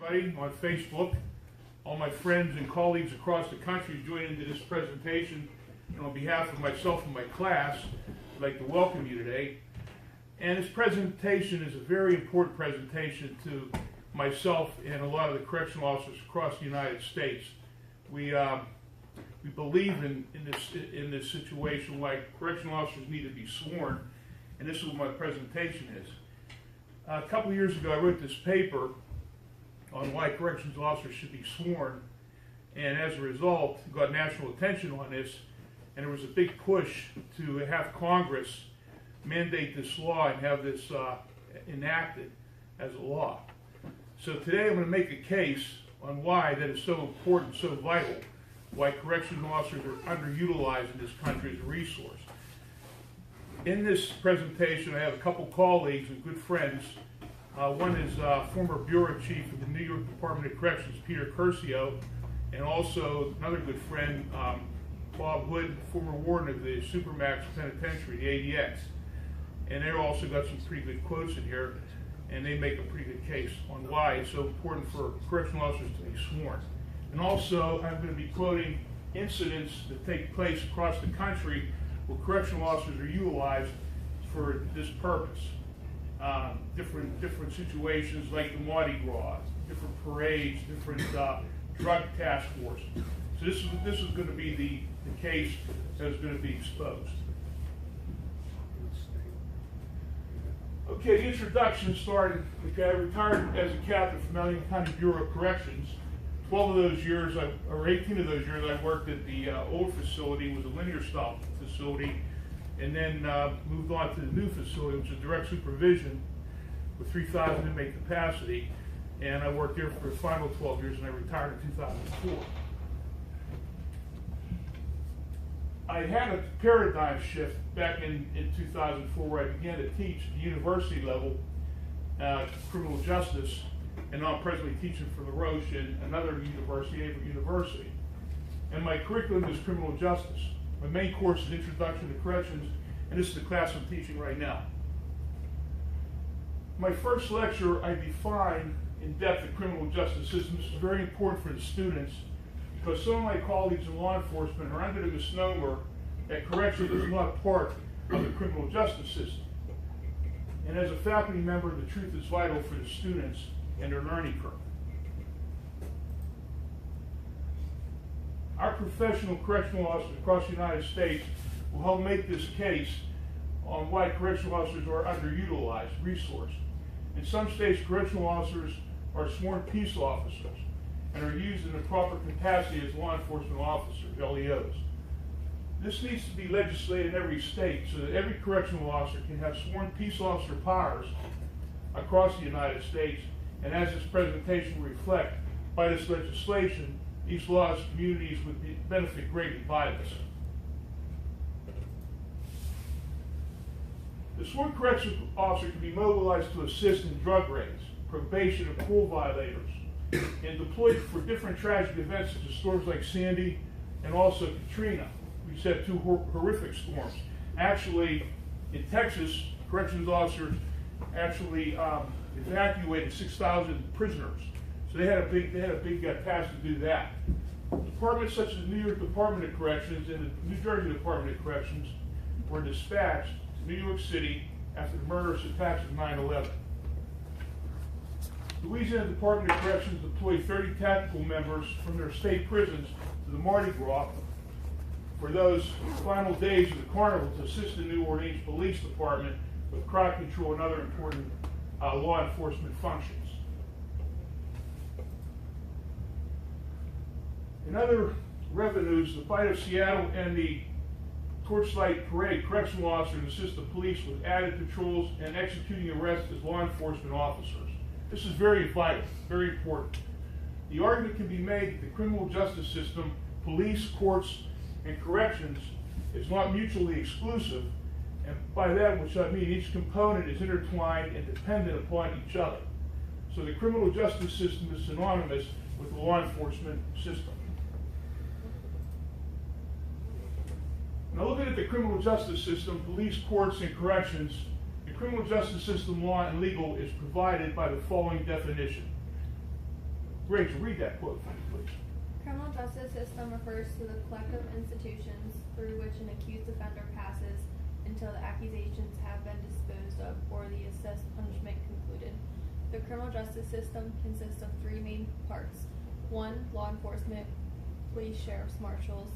Everybody on Facebook, all my friends and colleagues across the country joining into this presentation, and on behalf of myself and my class, I'd like to welcome you today. And this presentation is a very important presentation to myself and a lot of the correctional officers across the United States. We believe in this situation why correctional officers need to be sworn, and this is what my presentation is. A couple of years ago, I wrote this paper on why corrections officers should be sworn, and as a result, got national attention on this, and there was a big push to have Congress mandate this law and have this enacted as a law. So today I'm going to make a case on why that is so important, so vital, why correctional officers are underutilized in this country as a resource. In this presentation, I have a couple colleagues and good friends. One is former Bureau Chief of the New York Department of Corrections, Peter Curcio, and also another good friend, Bob Hood, former warden of the Supermax Penitentiary, the ADX. And they've also got some pretty good quotes in here, and they make a pretty good case on why it's so important for correctional officers to be sworn. And also, I'm going to be quoting incidents that take place across the country where correctional officers are utilized for this purpose. Different situations like the Mardi Gras, different parades, different drug task force. So this is going to be the case that is going to be exposed. Okay, the introduction started. Okay, I retired as a captain from Allegheny County Bureau of Corrections. 12 of those years, or 18 of those years, I worked at the old facility. It was a linear style facility, and then moved on to the new facility, which is direct supervision with 3,000 inmate capacity. And I worked there for the final 12 years, and I retired in 2004. I had a paradigm shift back in 2004 where I began to teach at the university level criminal justice, and now I'm presently teaching for LaRoche and another university, Ava University. And my curriculum is criminal justice. My main course is Introduction to Corrections, and this is the class I'm teaching right now. My first lecture, I define in depth the criminal justice system. This is very important for the students because some of my colleagues in law enforcement are under the misnomer that corrections is not part of the criminal justice system. And as a faculty member, the truth is vital for the students and their learning curve. Our professional correctional officers across the United States will help make this case on why correctional officers are underutilized resource. In some states, correctional officers are sworn peace officers and are used in the proper capacity as law enforcement officers, LEOs. This needs to be legislated in every state so that every correctional officer can have sworn peace officer powers across the United States. And as this presentation will reflect, by this legislation, these laws communities would benefit greatly by this. The sworn correctional officer can be mobilized to assist in drug raids, probation, and parole violators, and deployed for different tragic events such as storms like Sandy and also Katrina. We had two horrific storms. Actually, in Texas, corrections officers actually evacuated 6,000 prisoners. So they had a big task to do that. Departments such as the New York Department of Corrections and the New Jersey Department of Corrections were dispatched to New York City after the murderous attacks of 9/11. Louisiana Department of Corrections deployed 30 tactical members from their state prisons to the Mardi Gras for those final days of the carnival to assist the New Orleans Police Department with crowd control and other important law enforcement functions. In other revenues, the Fight of Seattle and the Torchlight Parade, correctional officers assist the police with added patrols and executing arrests as law enforcement officers. This is very vital, very important. The argument can be made that the criminal justice system, police, courts, and corrections is not mutually exclusive, and by that which I mean each component is intertwined and dependent upon each other. So the criminal justice system is synonymous with the law enforcement system. Now looking at the criminal justice system, police, courts, and corrections, the criminal justice system law and legal is provided by the following definition. Rachel, read that quote for me, please. Criminal justice system refers to the collective institutions through which an accused offender passes until the accusations have been disposed of or the assessed punishment concluded. The criminal justice system consists of three main parts. 1. Law enforcement, police, sheriffs, marshals.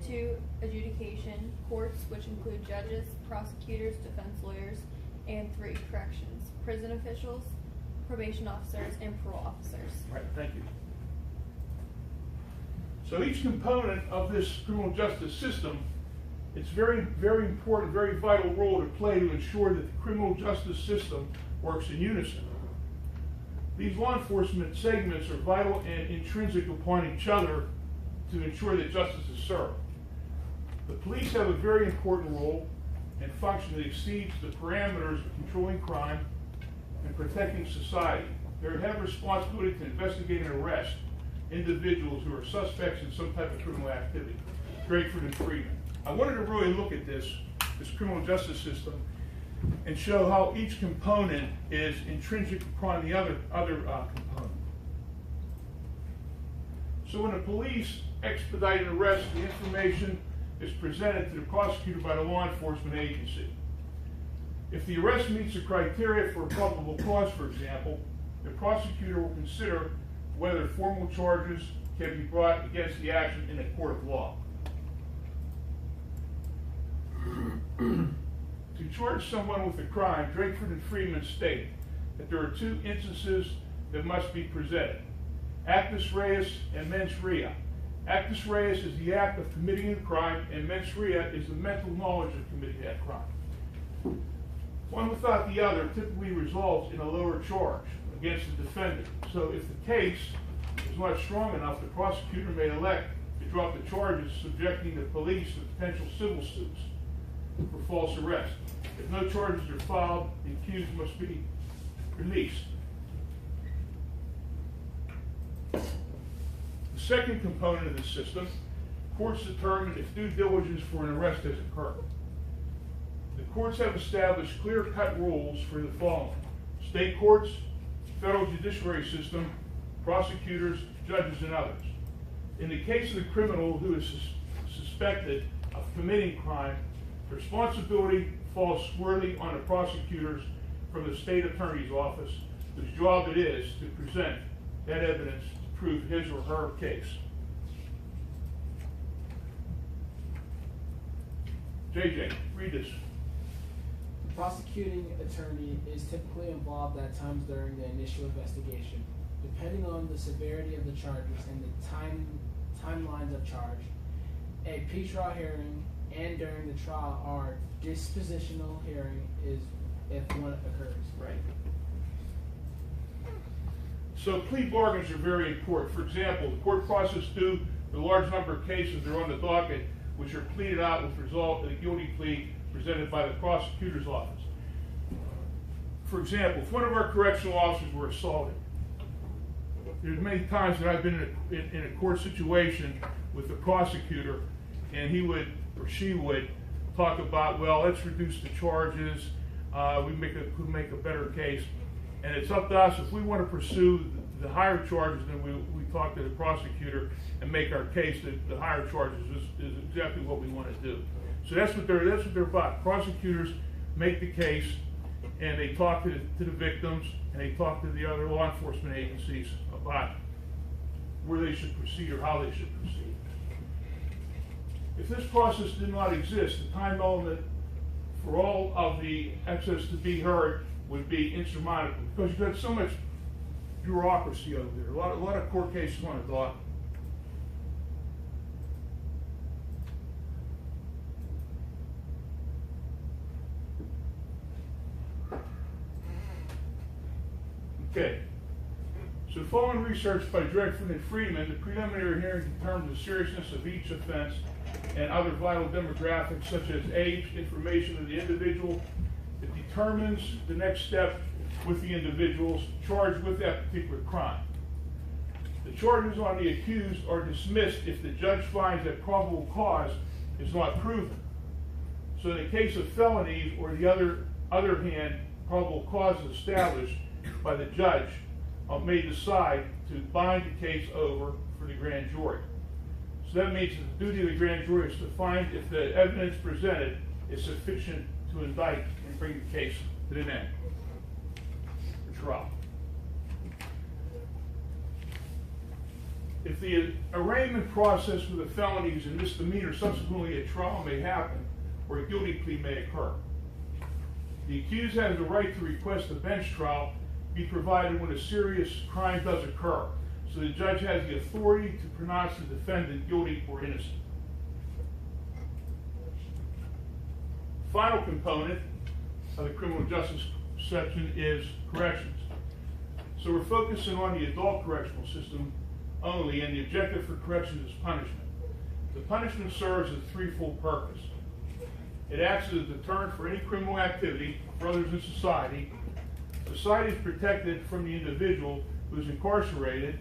2. Adjudication, courts, which include judges, prosecutors, defense lawyers. And 3. Corrections, prison officials, probation officers, and parole officers. All right, thank you. So each component of this criminal justice system, it's very, very important, very vital role to play to ensure that the criminal justice system works in unison. These law enforcement segments are vital and intrinsic upon each other to ensure that justice is served. The police have a very important role and function that exceeds the parameters of controlling crime and protecting society. They have a responsibility to investigate and arrest individuals who are suspects in some type of criminal activity. Drakeford and Freeman. I wanted to really look at this criminal justice system and show how each component is intrinsic upon the other component. So when the police expedite an arrest, the information is presented to the prosecutor by the law enforcement agency. If the arrest meets the criteria for a probable cause, for example, the prosecutor will consider whether formal charges can be brought against the action in a court of law. To charge someone with a crime, Drakeford and Freeman state that there are two instances that must be presented: actus reus and mens rea. Actus reus is the act of committing a crime, and mens rea is the mental knowledge of committing that crime. One without the other typically results in a lower charge against the defendant. So if the case is not strong enough, the prosecutor may elect to drop the charges, subjecting the police to potential civil suits for false arrest. If no charges are filed, the accused must be released. The second component of the system, courts determine if due diligence for an arrest has occurred. The courts have established clear-cut rules for the following: state courts, federal judiciary system, prosecutors, judges, and others. In the case of the criminal who is suspected of committing crime, the responsibility falls squarely on the prosecutors from the state attorney's office, whose job it is to present that evidence to prove his or her case. JJ, read this. The prosecuting attorney is typically involved at times during the initial investigation. Depending on the severity of the charges and the timelines of charge, a pre-trial hearing and during the trial or dispositional hearing is if one occurs. Right. So plea bargains are very important. For example, the court process due the large number of cases that are on the docket, which are pleaded out with result in a guilty plea presented by the prosecutor's office. For example, if one of our correctional officers were assaulted, there's many times that I've been in a court situation with the prosecutor, and he would or she would talk about, well, let's reduce the charges, we make a better case, and it's up to us if we want to pursue the higher charges. Then we talk to the prosecutor and make our case that the higher charges is exactly what we want to do. So that's what they're about. Prosecutors make the case, and they talk to the victims, and they talk to the other law enforcement agencies about where they should proceed or how they should proceed. If this process did not exist, the time element for all of the excess to be heard would be insurmountable, because you've got so much bureaucracy over there. A lot of court cases on a docket. Okay. So following research by Drakeford and Freeman, the preliminary hearing determines the seriousness of each offense and other vital demographics such as age, information of the individual. It determines the next step with the individuals charged with that particular crime. The charges on the accused are dismissed if the judge finds that probable cause is not proven. So in the case of felonies, or the other hand, probable cause is established by the judge, may decide to bind the case over for the grand jury. So that means that the duty of the grand jury is to find if the evidence presented is sufficient to indict and bring the case to an end for trial. If the arraignment process for the felonies and misdemeanor subsequently a trial may happen, or a guilty plea may occur, the accused has the right to request a bench trial be provided when a serious crime does occur, so the judge has the authority to pronounce the defendant guilty or innocent. Final component of the criminal justice section is corrections. So we're focusing on the adult correctional system only, and the objective for corrections is punishment. The punishment serves a threefold purpose. It acts as a deterrent for any criminal activity for others in society. Society is protected from the individual who is incarcerated,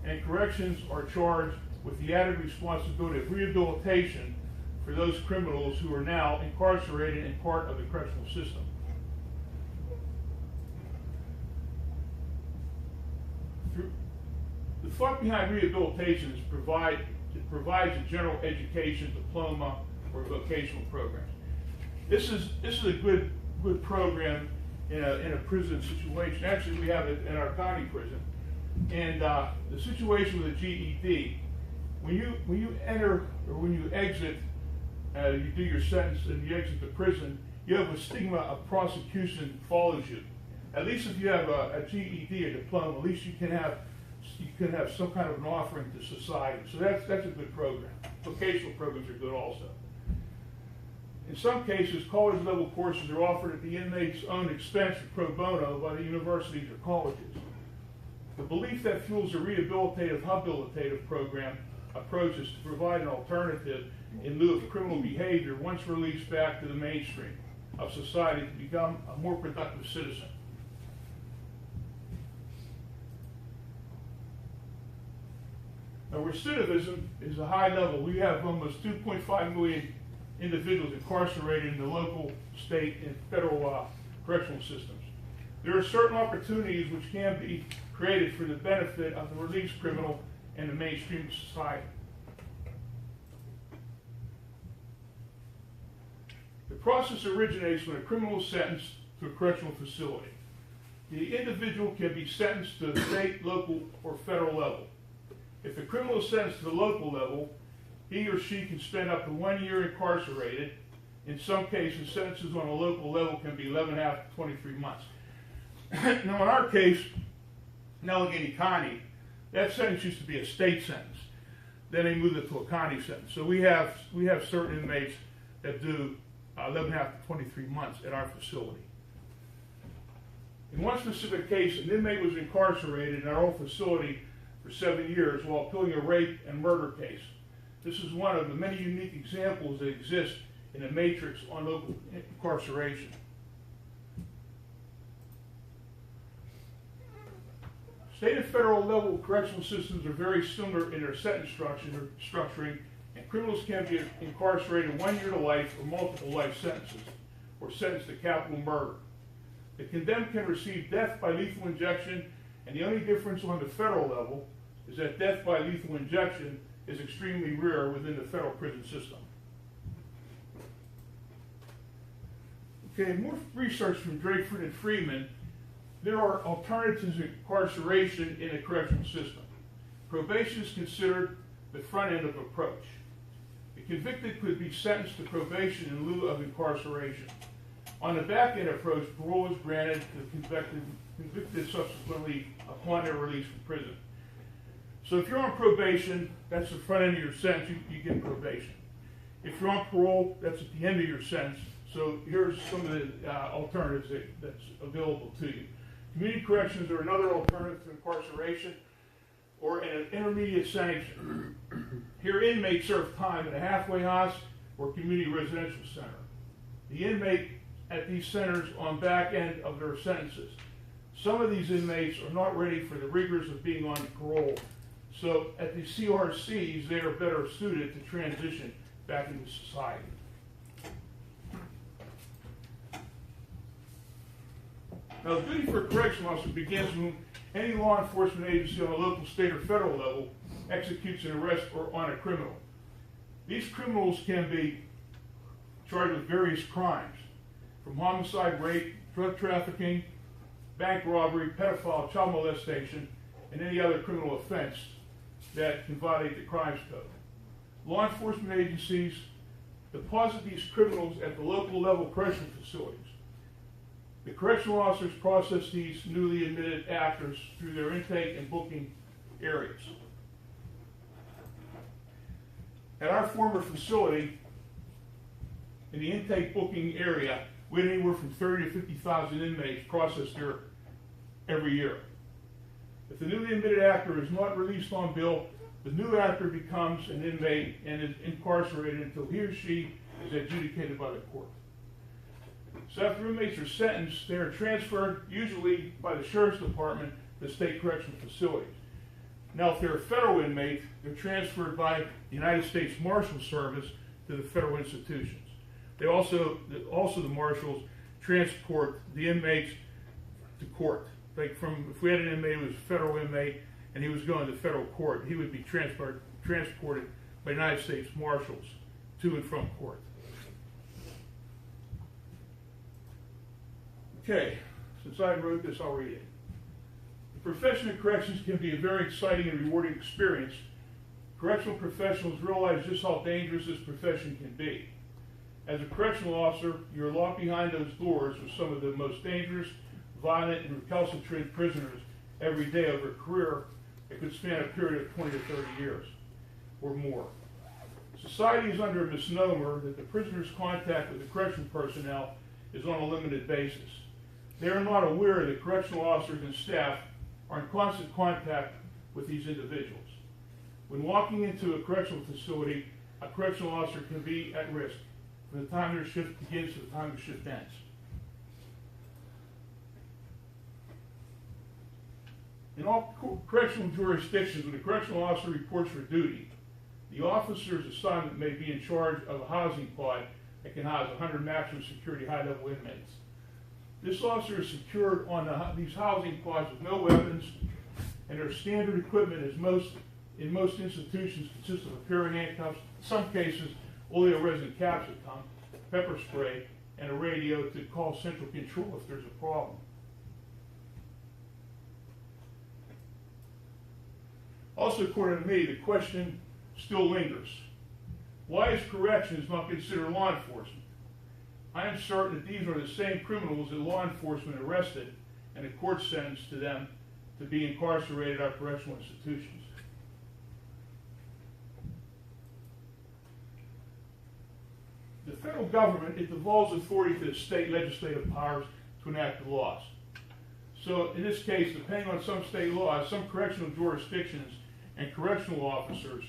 and corrections are charged with the added responsibility of rehabilitation for those criminals who are now incarcerated and part of the correctional system. The thought behind rehabilitation is it provides a general education diploma or vocational programs. This is a good program in a prison situation. Actually, we have it in our county prison. And the situation with a GED, when you enter or when you exit, you do your sentence and you exit the prison, you have a stigma of prosecution follows you. At least if you have a GED or diploma, at least you can have some kind of an offering to society. So that's a good program. Vocational programs are good also. In some cases, college level courses are offered at the inmate's own expense or pro bono by the universities or colleges. The belief that fuels a rehabilitative, habilitative program approach is to provide an alternative in lieu of criminal behavior once released back to the mainstream of society to become a more productive citizen. Now, recidivism is a high level. We have almost 2.5 million individuals incarcerated in the local, state, and federal correctional systems. There are certain opportunities which can be created for the benefit of the released criminal and the mainstream of society. The process originates when a criminal is sentenced to a correctional facility. The individual can be sentenced to the state, local, or federal level. If the criminal is sentenced to the local level, he or she can spend up to 1 year incarcerated. In some cases, sentences on a local level can be 11.5 to 23 months. Now, in our case, in Allegheny County, that sentence used to be a state sentence. Then they moved it to a county sentence. So we have certain inmates that do 11.5 to 23 months at our facility. In one specific case, an inmate was incarcerated in our old facility for 7 years while appealing a rape and murder case. This is one of the many unique examples that exist in the matrix on local incarceration. State and federal level correctional systems are very similar in their sentence structuring, and criminals can be incarcerated 1 year to life or multiple life sentences, or sentenced to capital murder. The condemned can receive death by lethal injection, and the only difference on the federal level is that death by lethal injection is extremely rare within the federal prison system. Okay, more research from Drakeford and Freeman. There are alternatives to incarceration in the correctional system. Probation is considered the front end of approach. The convicted could be sentenced to probation in lieu of incarceration. On the back end approach, parole is granted to the convicted subsequently upon their release from prison. So if you're on probation, that's the front end of your sentence, you get probation. If you're on parole, that's at the end of your sentence. So here's some of the alternatives that's available to you. Community corrections are another alternative to incarceration, or an intermediate sanction. Here, inmates serve time at a halfway house or community residential center. The inmate at these centers on back end of their sentences. Some of these inmates are not ready for the rigors of being on parole. So at the CRCs, they are better suited to transition back into society. Now, the duty for a correctional officer begins when any law enforcement agency on a local, state, or federal level executes an arrest or on a criminal. These criminals can be charged with various crimes, from homicide, rape, drug trafficking, bank robbery, pedophile, child molestation, and any other criminal offense that can violate the crimes code. Law enforcement agencies deposit these criminals at the local level correctional facilities. The correctional officers process these newly admitted actors through their intake and booking areas. At our former facility, in the intake booking area, we had anywhere from 30 to 50,000 inmates processed there every year. If the newly admitted actor is not released on bail, the new actor becomes an inmate and is incarcerated until he or she is adjudicated by the court. So after inmates are sentenced, they are transferred, usually by the Sheriff's Department, to state correctional facilities. Now, if they're a federal inmate, they're transferred by the United States Marshal Service to the federal institutions. They also the marshals transport the inmates to court. Like if we had an inmate who was a federal inmate and he was going to federal court, he would be transported by United States Marshals to and from court. Okay, since I wrote this, I'll read it. The profession of corrections can be a very exciting and rewarding experience. Correctional professionals realize just how dangerous this profession can be. As a correctional officer, you're locked behind those doors with some of the most dangerous, violent, and recalcitrant prisoners every day of a career that could span a period of 20 to 30 years or more. Society is under a misnomer that the prisoner's contact with the correctional personnel is on a limited basis. They are not aware that correctional officers and staff are in constant contact with these individuals. When walking into a correctional facility, a correctional officer can be at risk from the time their shift begins to the time the shift ends. In all correctional jurisdictions, when a correctional officer reports for duty, the officer's assignment may be in charge of a housing pod that can house 100 maximum security high-level inmates. This officer is secured on these housing pods with no weapons, and their standard equipment is in most institutions consists of a pair of handcuffs, in some cases oleoresin caps that come, pepper spray, and a radio to call central control if there's a problem. Also, according to me, the question still lingers. Why is corrections not considered law enforcement? I am certain that these are the same criminals that law enforcement arrested and the court sentenced to them to be incarcerated at our correctional institutions. The federal government, it devolves authority to the state legislative powers to enact the laws. So in this case, depending on some state laws, some correctional jurisdictions and correctional officers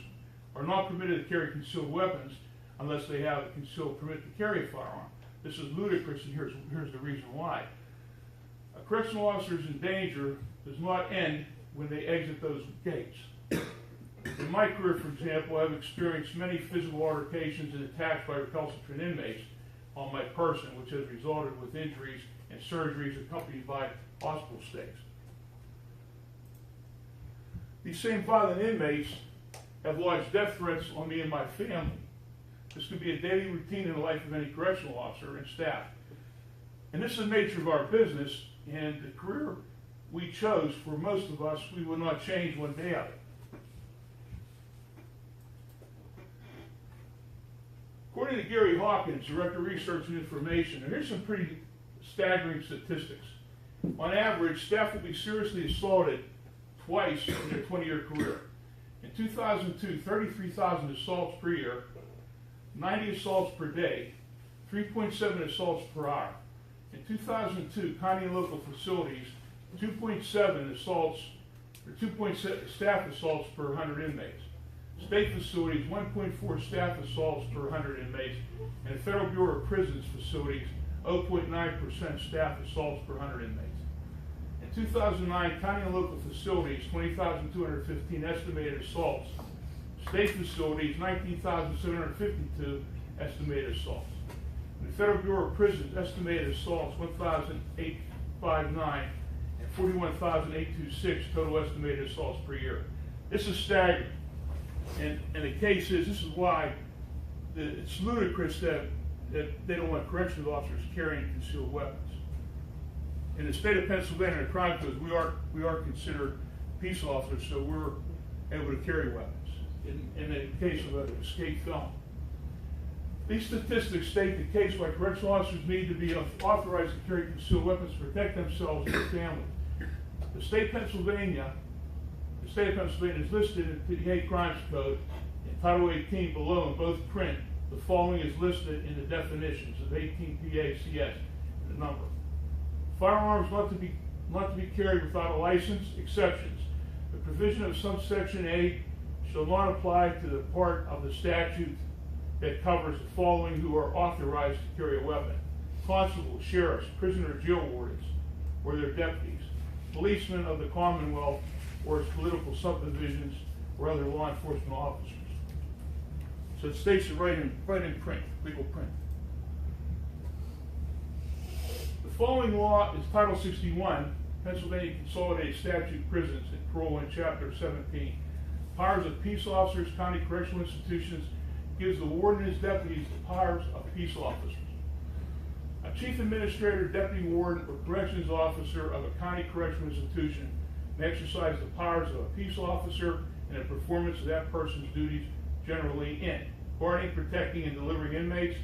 are not permitted to carry concealed weapons unless they have a concealed permit to carry a firearm. This is ludicrous, and here's the reason why. A correctional officer's in danger does not end when they exit those gates. In my career, for example, I've experienced many physical altercations and attacks by recalcitrant inmates on my person, which has resulted with injuries and surgeries accompanied by hospital stays. These same violent inmates have lodged death threats on me and my family. This could be a daily routine in the life of any correctional officer and staff. And this is the nature of our business, and the career we chose, for most of us, we will not change one day of it. According to Gary Hawkins, Director of Research and Information, and here's some pretty staggering statistics. On average, staff will be seriously assaulted twice in their 20-year career. In 2002, 33,000 assaults per year, 90 assaults per day, 3.7 assaults per hour. In 2002, county and local facilities, 2.7 assaults, or 2.7 staff assaults per 100 inmates. State facilities, 1.4 staff assaults per 100 inmates, and the Federal Bureau of Prisons facilities, 0.9% staff assaults per 100 inmates. In 2009, county and local facilities, 20,215 estimated assaults. State facilities, 19,752 estimated assaults. And the Federal Bureau of Prisons estimated assaults, 1,859, and 41,826 total estimated assaults per year. This is staggering. And the case is, this is why it's ludicrous that they don't want corrections officers carrying concealed weapons. In the state of Pennsylvania, the crime codes, we are considered peace officers, so we're able to carry weapons in the case of an escaped felon. These statistics state the case why correctional officers need to be authorized to carry concealed weapons to protect themselves and their families. The state of Pennsylvania is listed in the Hate Crimes Code in Title 18 below in both print. The following is listed in the definitions of 18 PACS, the number. Firearms not to be carried without a license. Exceptions. The provision of subsection A shall not apply to the part of the statute that covers the following who are authorized to carry a weapon: constables, sheriffs, prisoner jail wardens, or their deputies, policemen of the Commonwealth or its political subdivisions, or other law enforcement officers. So it states it right in print, legal print. The following law is Title 61, Pennsylvania Consolidated Statute Prisons and Parole in Chapter 17. Powers of peace officers, county correctional institutions, gives the warden and his deputies the powers of peace officers. A chief administrator, deputy warden, or corrections officer of a county correctional institution may exercise the powers of a peace officer in the performance of that person's duties, generally in guarding, protecting, and delivering inmates,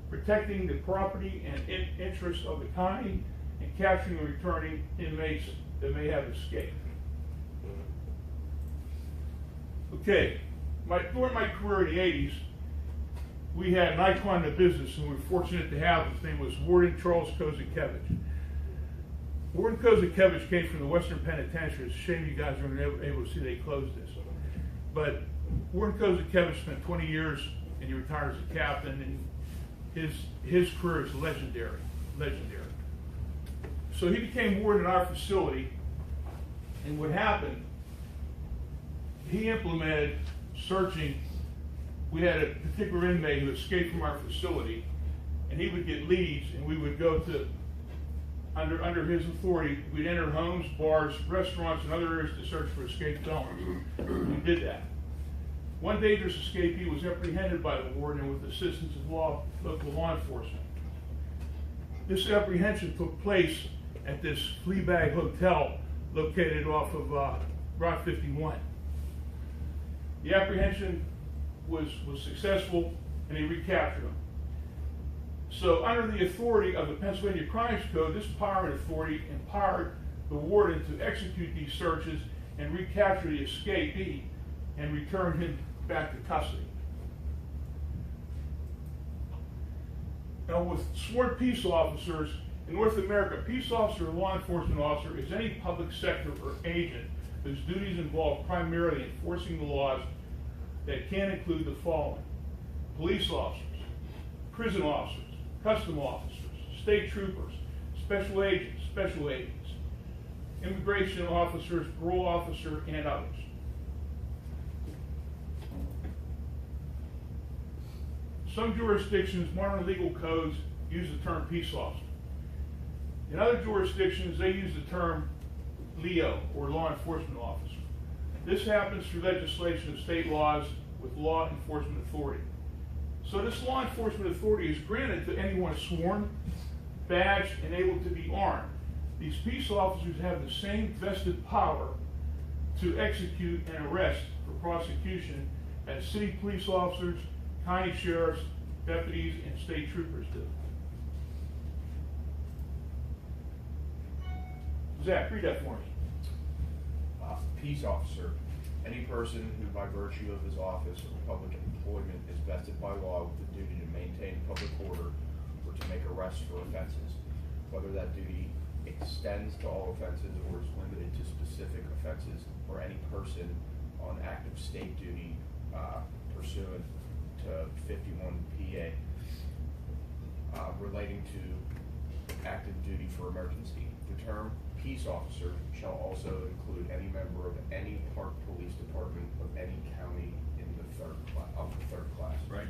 protecting the property and interests of the county, and capturing and returning inmates that may have escaped. Okay, during my career in the 80s, we had an icon in the business, and we were fortunate to have. His name was Warden Charles Kozakevich. Warden Kozakevich came from the Western Penitentiary. It's a shame you guys weren't able to see they closed this. But Warden Kozakevich spent 20 years, and he retired as a captain, and his career is legendary. So he became warden at our facility, and what happened, he implemented searching. We had a particular inmate who escaped from our facility, and he would get leads, and we would go to, under his authority, we'd enter homes, bars, restaurants, and other areas to search for escaped felons. We did that. One dangerous escapee was apprehended by the warden and with the assistance of local law enforcement. This apprehension took place at this Fleabag Hotel located off of Route 51. The apprehension was successful, and they recaptured him. So under the authority of the Pennsylvania Crimes Code, this power and authority empowered the warden to execute these searches and recapture the escapee and return him back to custody. Now, with sworn peace officers in North America, peace officer or law enforcement officer is any public sector or agent whose duties involve primarily enforcing the laws that can include the following: police officers, prison officers, custom officers, state troopers, special agents, immigration officers, parole officer, and others. Some jurisdictions, modern legal codes, use the term peace officer. In other jurisdictions, they use the term LEO, or law enforcement officer. This happens through legislation of state laws with law enforcement authority. So this law enforcement authority is granted to anyone sworn, badged, and able to be armed. These peace officers have the same vested power to execute and arrest for prosecution as city police officers, county sheriffs, deputies, and state troopers do. Zach, read that for me. Peace officer, any person who by virtue of his office or public employment is vested by law with the duty to maintain public order or to make arrests for offenses, whether that duty extends to all offenses or is limited to specific offenses, or any person on active state duty pursuant to 51 PA relating to active duty for emergency. The term peace officer shall also include any member of any park police department of any county in the third class. Right.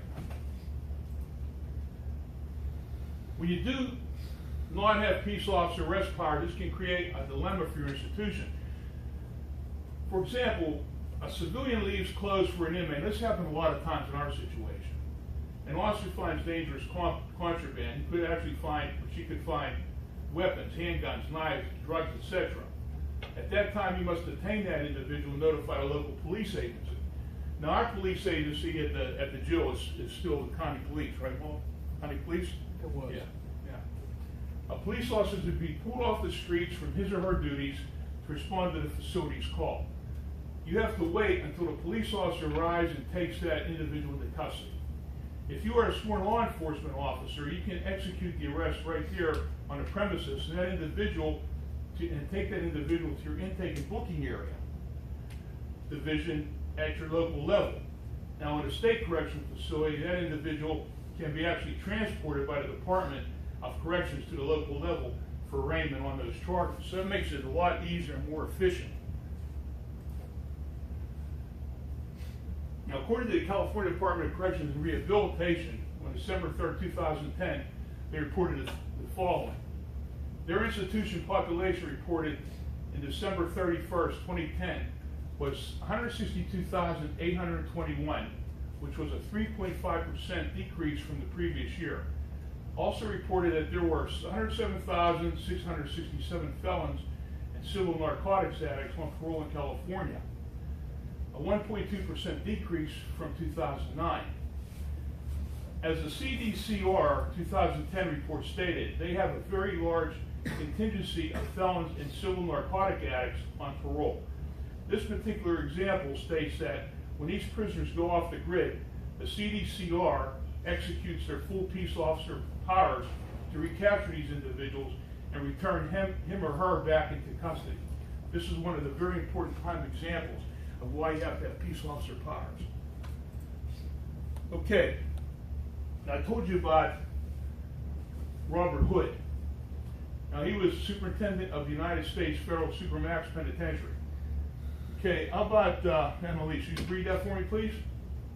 When you do not have peace officer arrest power, this can create a dilemma for your institution. For example, a civilian leaves clothes for an inmate. This happens a lot of times in our situation. An officer finds dangerous contraband. He could actually find, or she could find weapons, handguns, knives, drugs, etc. At that time, you must detain that individual and notify a local police agency. Now, our police agency at the jail is still the county police, right, Paul? County police? It was. Yeah. A police officer would be pulled off the streets from his or her duties to respond to the facility's call. You have to wait until the police officer arrives and takes that individual into custody. If you are a sworn law enforcement officer, you can execute the arrest right there on the premises and and take that individual to your intake and booking area division at your local level. Now, in a state correctional facility, that individual can be actually transported by the Department of Corrections to the local level for arraignment on those charges. So it makes it a lot easier and more efficient. Now, according to the California Department of Corrections and Rehabilitation, on December 3rd, 2010, they reported the following. Their institution population reported in December 31st, 2010, was 162,821, which was a 3.5% decrease from the previous year. Also reported that there were 107,667 felons and civil narcotics addicts on parole in California, a 1.2% decrease from 2009. As the CDCR 2010 report stated, they have a very large contingency of felons and civil narcotic addicts on parole. This particular example states that when these prisoners go off the grid, the CDCR executes their full peace officer powers to recapture these individuals and return him or her back into custody. This is one of the very important prime examples of why you have to have peace officer powers. Okay, now I told you about Robert Hood. Now, he was superintendent of the United States Federal Supermax Penitentiary. Okay, how about Annalise? You read that for me, please?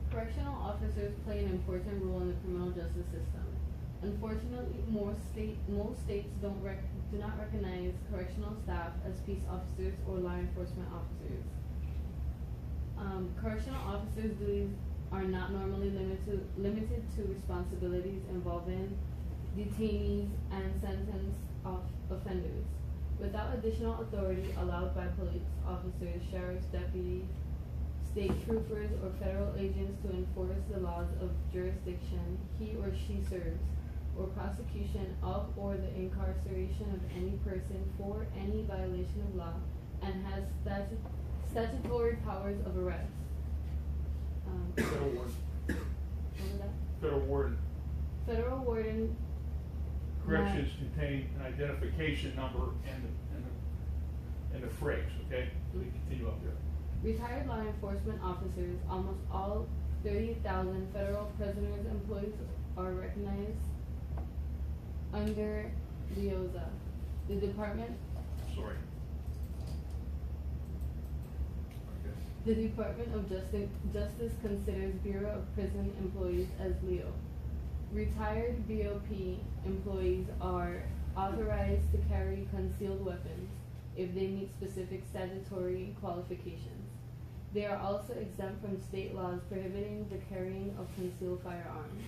Correctional officers play an important role in the criminal justice system. Unfortunately, most states do not recognize correctional staff as peace officers or law enforcement officers. Correctional officers' duties are not normally limited to responsibilities involving detainees and sentenced offenders. Without additional authority allowed by police officers, sheriff's deputies, state troopers, or federal agents to enforce the laws of jurisdiction he or she serves, or prosecution of or the incarceration of any person for any violation of law, and has statutory powers of arrest. Federal warden. What was that? Federal warden. Federal warden. Corrections contain an identification number and the phrase, okay? So we continue up there. Retired law enforcement officers, almost all 30,000 federal prisoners employees are recognized under the OZA. The Department of Justice considers Bureau of Prison employees as LEO. Retired BOP employees are authorized to carry concealed weapons if they meet specific statutory qualifications. They are also exempt from state laws prohibiting the carrying of concealed firearms.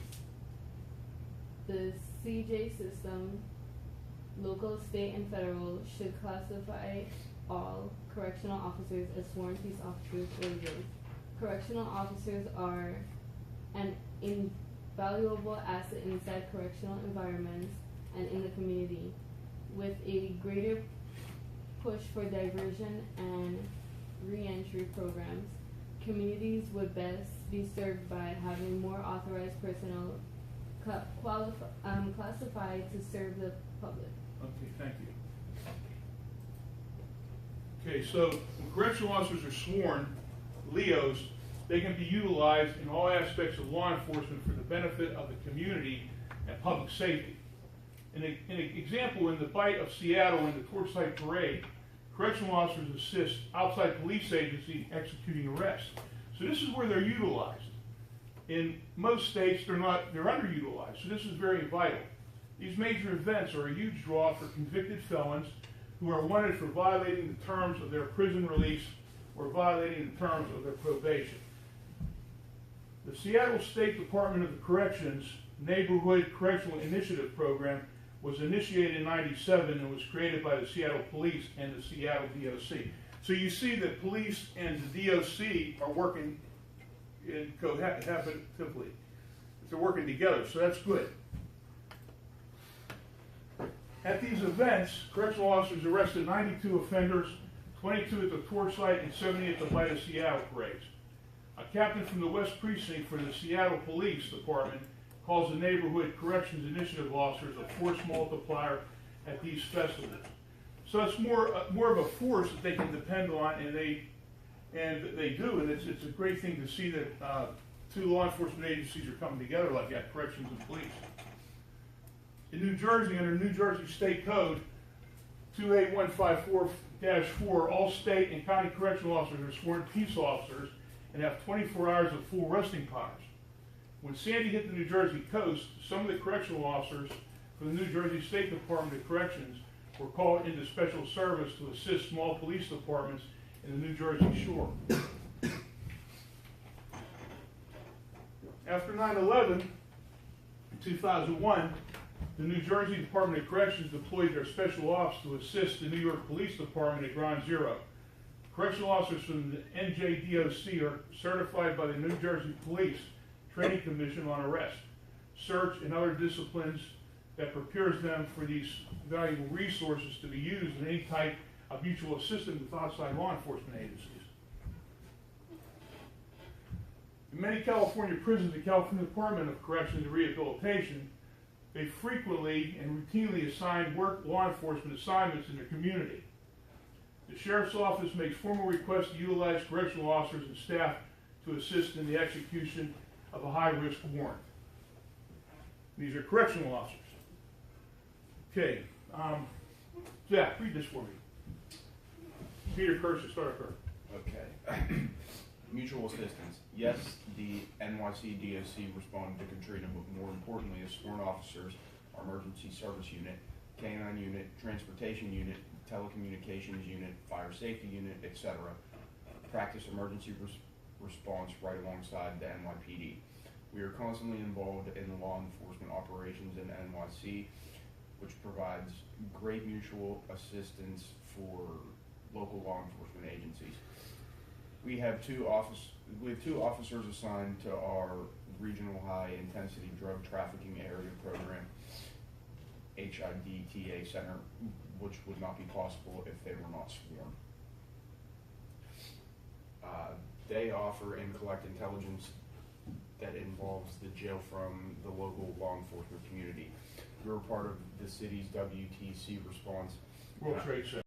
The CJ system, local, state, and federal, should classify all correctional officers as sworn peace officers or LEOs. Correctional officers are an invaluable asset inside correctional environments and in the community, with a greater push for diversion and re-entry programs. Communities would best be served by having more authorized personnel classified to serve the public. Okay, thank you. Okay, so when correctional officers are sworn, LEOs, they can be utilized in all aspects of law enforcement for the benefit of the community and public safety. In an example, in the Bite of Seattle in the Torchlight Parade, correctional officers assist outside police agencies executing arrests. So this is where they're utilized. In most states, they're underutilized, so this is very vital. These major events are a huge draw for convicted felons who are wanted for violating the terms of their prison release or violating the terms of their probation. The Seattle State Department of Corrections Neighborhood Correctional Initiative Program was initiated in '97 and was created by the Seattle Police and the Seattle DOC. So you see that police and the DOC are working cohabitively. They're working together, so that's good. At these events, correctional officers arrested 92 offenders, 22 at the tour site and 70 at the Light of Seattle parades. A captain from the West Precinct for the Seattle Police Department calls the Neighborhood Corrections Initiative officers a force multiplier at these festivals. So it's more of a force that they can depend on, and they do, and it's a great thing to see that two law enforcement agencies are coming together like that, corrections and police. In New Jersey, under New Jersey State Code 28154-4, all state and county correctional officers are sworn peace officers and have 24 hours of full resting powers. When Sandy hit the New Jersey coast, some of the correctional officers from the New Jersey State Department of Corrections were called into special service to assist small police departments in the New Jersey shore. After 9/11, in 2001, the New Jersey Department of Corrections deployed their special ops to assist the New York Police Department at Ground Zero. Correctional officers from the NJDOC are certified by the New Jersey Police Training Commission on arrest, search, and other disciplines that prepares them for these valuable resources to be used in any type of mutual assistance with outside law enforcement agencies. In many California prisons, the California Department of Corrections and Rehabilitation, they frequently and routinely assign law enforcement assignments in their community. The Sheriff's Office makes formal requests to utilize correctional officers and staff to assist in the execution of a high-risk warrant. These are correctional officers. Okay, Zach, read this for me. Peter Kershaw, start her. Okay. Mutual assistance. Yes, the NYC DOC responded to Katrina, but more importantly, as sworn officers, our emergency service unit, K-9 unit, transportation unit, telecommunications unit, fire safety unit, etc., practice emergency response right alongside the NYPD. We are constantly involved in the law enforcement operations in NYC, which provides great mutual assistance for local law enforcement agencies. We have two officers assigned to our regional high intensity drug trafficking area program, HIDTA Center, which would not be possible if they were not sworn. They offer and collect intelligence that involves the jail from the local law enforcement community. We're part of the city's WTC response. World Trade Center.